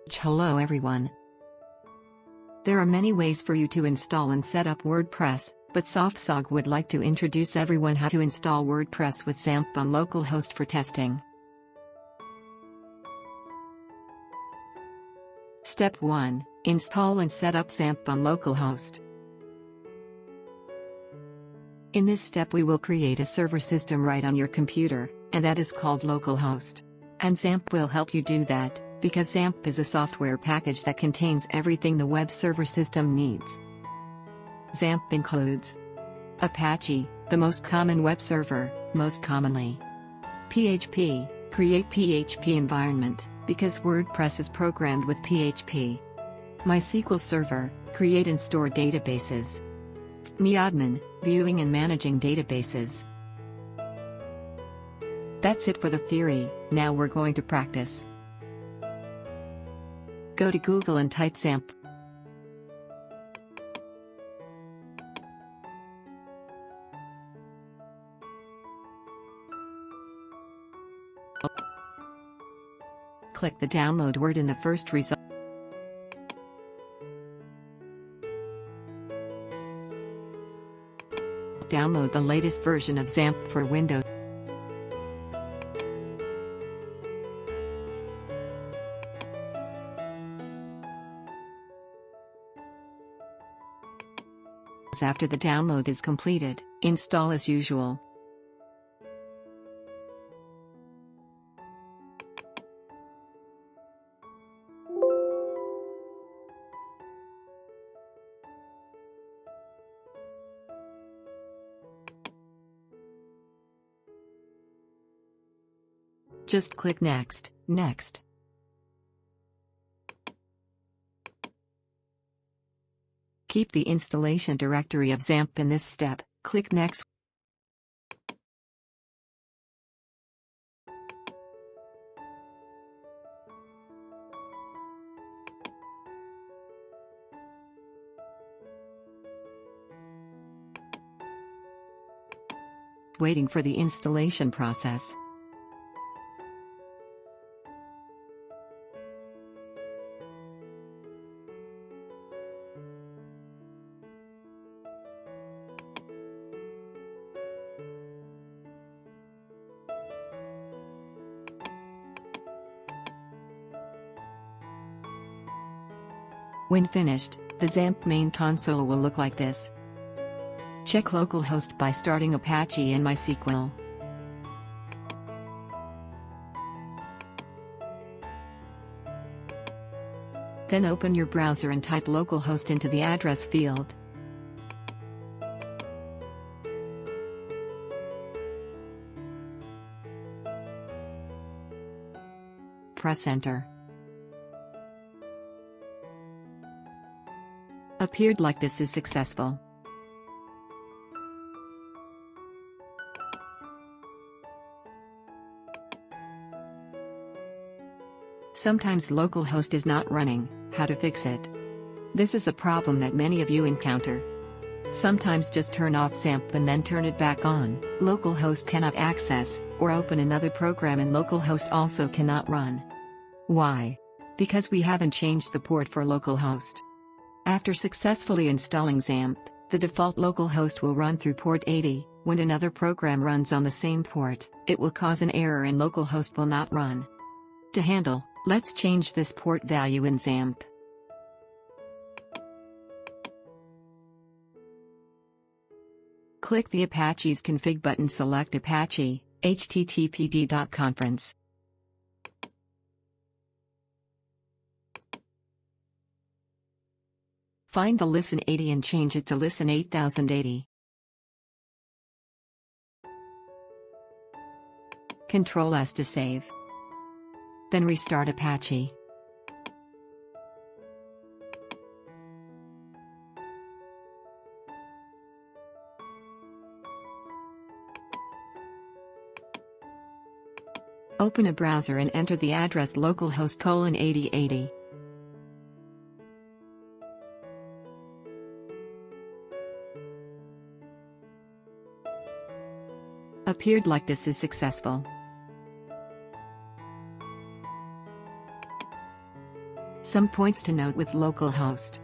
Hello everyone. There are many ways for you to install and set up WordPress, but Sofsog would like to introduce everyone how to install WordPress with Xampp on Localhost for testing. Step 1. Install and set up Xampp on Localhost. In this step we will create a server system right on your computer, and that is called Localhost. And Xampp will help you do that, because Xampp is a software package that contains everything the web server system needs. Xampp includes Apache, the most common web server, most commonly. PHP, create PHP environment, because WordPress is programmed with PHP. MySQL Server, create and store databases. MyAdmin, viewing and managing databases. That's it for the theory, now we're going to practice. Go to Google and type Xampp. Click the download word in the first result. Download the latest version of Xampp for Windows. After the download is completed, install as usual. Just click Next, Next. Keep the installation directory of Xampp in this step, click Next. Waiting for the installation process. When finished, the Xampp main console will look like this. Check localhost by starting Apache and MySQL. Then open your browser and type localhost into the address field. Press enter. Appeared like this is successful. Sometimes localhost is not running, how to fix it? This is a problem that many of you encounter. Sometimes just turn off Xampp and then turn it back on. Localhost cannot access, or open another program and localhost also cannot run. Why? Because we haven't changed the port for localhost. After successfully installing Xampp, the default localhost will run through port 80. When another program runs on the same port, it will cause an error and localhost will not run. To handle, let's change this port value in Xampp. Click the Apache's config button, select Apache, httpd.conference. Find the listen 80 and change it to listen 8080. Ctrl S to save. Then restart Apache. Open a browser and enter the address localhost:8080. Appeared like this is successful. Some points to note with localhost.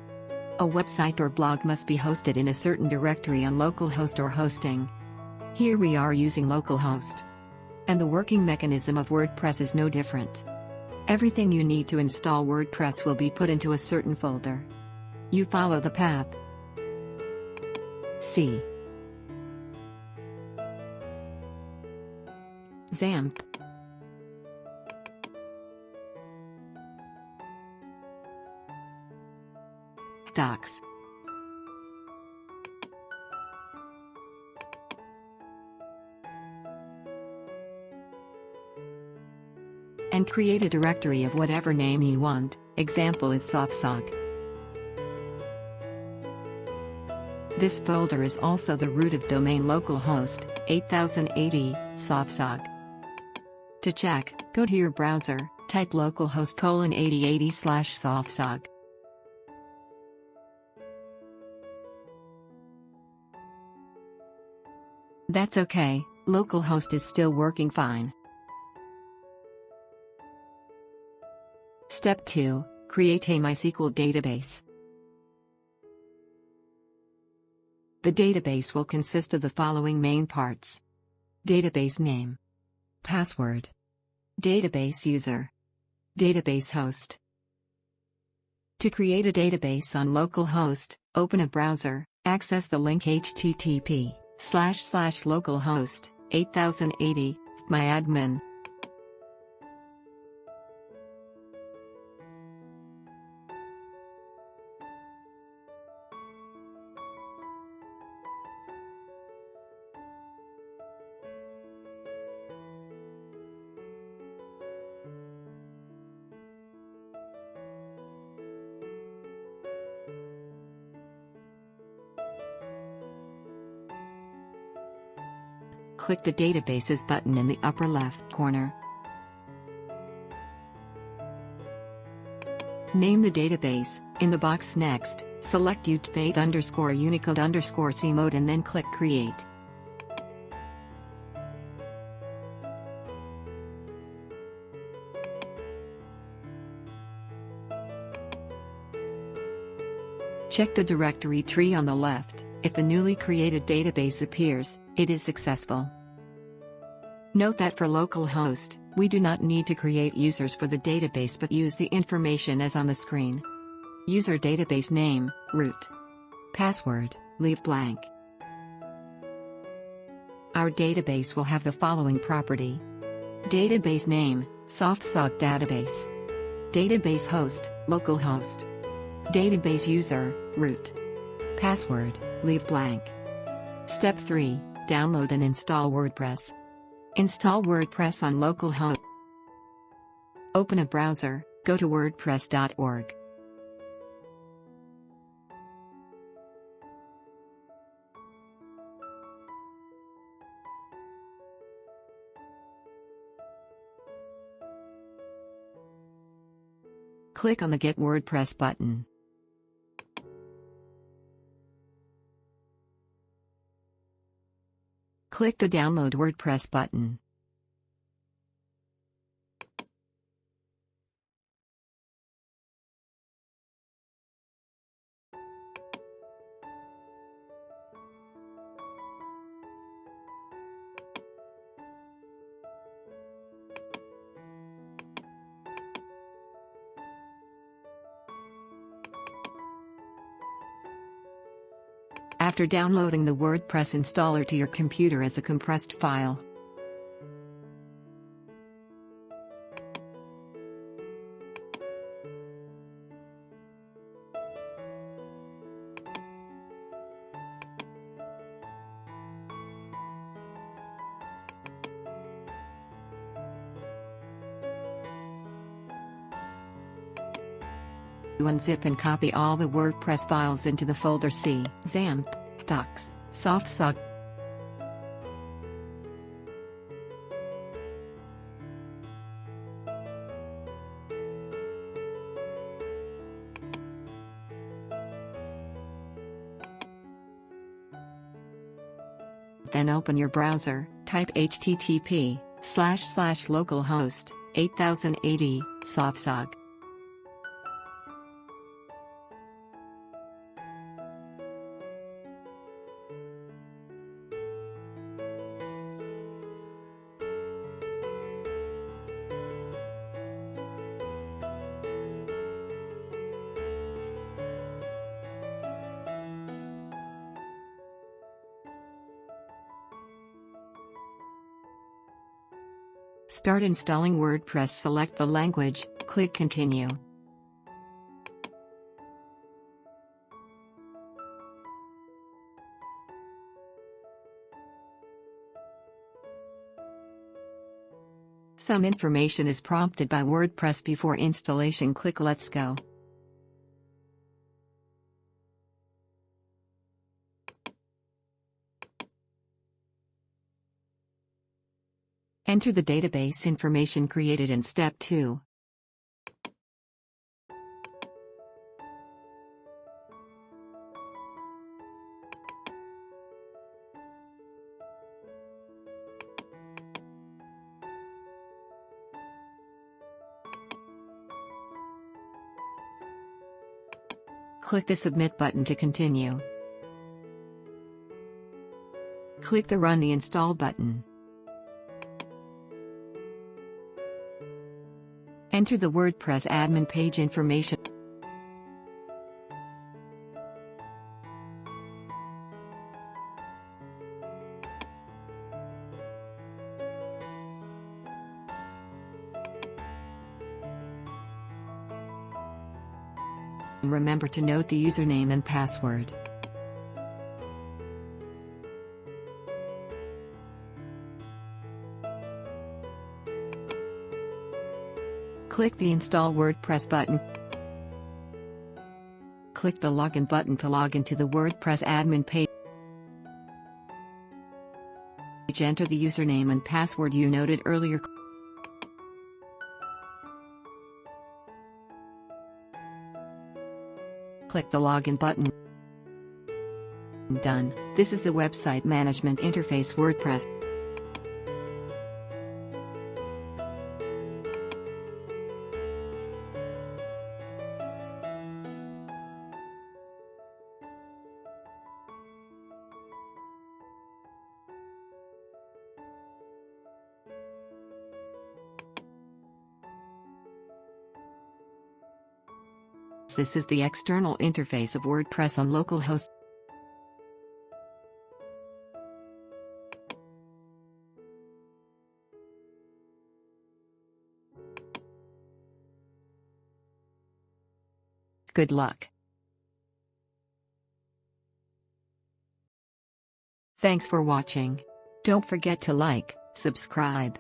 A website or blog must be hosted in a certain directory on localhost or hosting. Here we are using localhost. And the working mechanism of WordPress is no different. Everything you need to install WordPress will be put into a certain folder. You follow the path. C. Xampp. Docs. And create a directory of whatever name you want. Example is Sofsog. This folder is also the root of domain localhost 8080 Sofsog. To check, go to your browser, type localhost:8080/Sofsog. That's okay, localhost is still working fine. Step 2. Create a MySQL database. The database will consist of the following main parts: database name, password, database user, database host. To create a database on localhost, open a browser, access the link http://localhost:8080/myadmin. Click the Databases button in the upper left corner. Name the database. In the box next, select UTF-8_Unicode_C mode and then click Create. Check the directory tree on the left. If the newly created database appears, it is successful. Note that for localhost, we do not need to create users for the database but use the information as on the screen. User database name, root. Password, leave blank. Our database will have the following property: database name, Sofsog database. Database host, localhost. Database user, root. Password, leave blank. Step 3. Download and install WordPress. Install WordPress on localhost. Open a browser, go to wordpress.org. Click on the Get WordPress button. Click the Download WordPress button. After downloading the WordPress installer to your computer as a compressed file, unzip and copy all the WordPress files into the folder C. Xampp, Docs, Sofsog. Then open your browser, type http://localhost 8080 Sofsog. Start installing WordPress. Select the language, click Continue. Some information is prompted by WordPress before installation. Click Let's Go. Enter the database information created in Step 2. Click the Submit button to continue. Click the Run the Install button. Enter the WordPress admin page information. Remember to note the username and password. Click the Install WordPress button. Click the Login button to log into the WordPress admin page. Enter the username and password you noted earlier. Click the Login button. Done. This is the website management interface WordPress. This is the external interface of WordPress on Localhost. Good luck. Thanks for watching. Don't forget to like, subscribe,